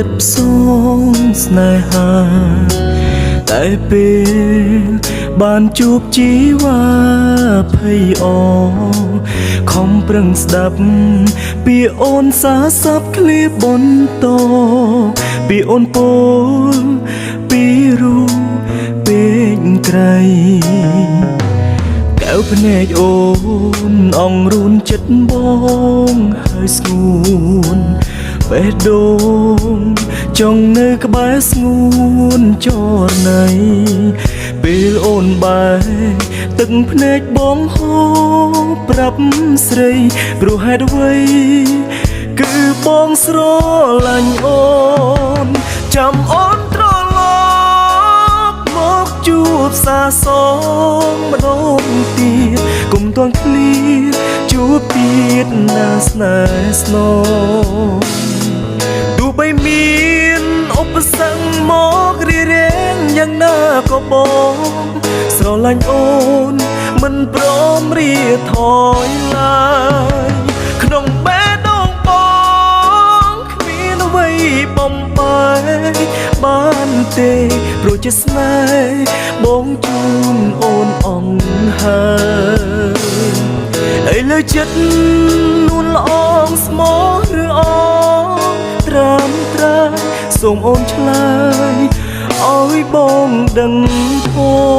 គិតផ្សងស្នេហាតែពេលបានជួបជីវ៉ាភ័យអខំប្រឹងស្ដាប់ពីអូនសារស័ព្ទឃ្លាបន្តពីអូនពោលពីរូបពេកក្រៃកែវភ្នែកអូនអង្រួនចិត្តបងហើយស្ងួនបេះដូងចង់នៅក្បែរស្ងួនចរណៃពេលអូនបែរទឹកភ្នែកបងហូរប្រាប់ស្រីព្រោះហេតុអ្វីគឺបងស្រឡាញ់អូនចាំអូនត្រឡប់មកជួបសាសងម្ដងទៀតគុំទាន់ឃ្លាជួបទៀតណាស្នេហ៍ស្នងទោះបីមានឧបសគ្គមករារាំងយ៉ាងណាក៏បងស្រឡាញ់អូនមិនព្រមរៀថយឡើយក្នុងបេះដូងបងគ្មានអ្វីបំបែកបានទេព្រោះជាស្នេហ៍បងជូនអូនអង្ហើយឥឡូវចិត្តនួនល្អងស្មោះឬអត្រាំត្រាសូមអូនឆ្លើយឲ្យបងដឹងផង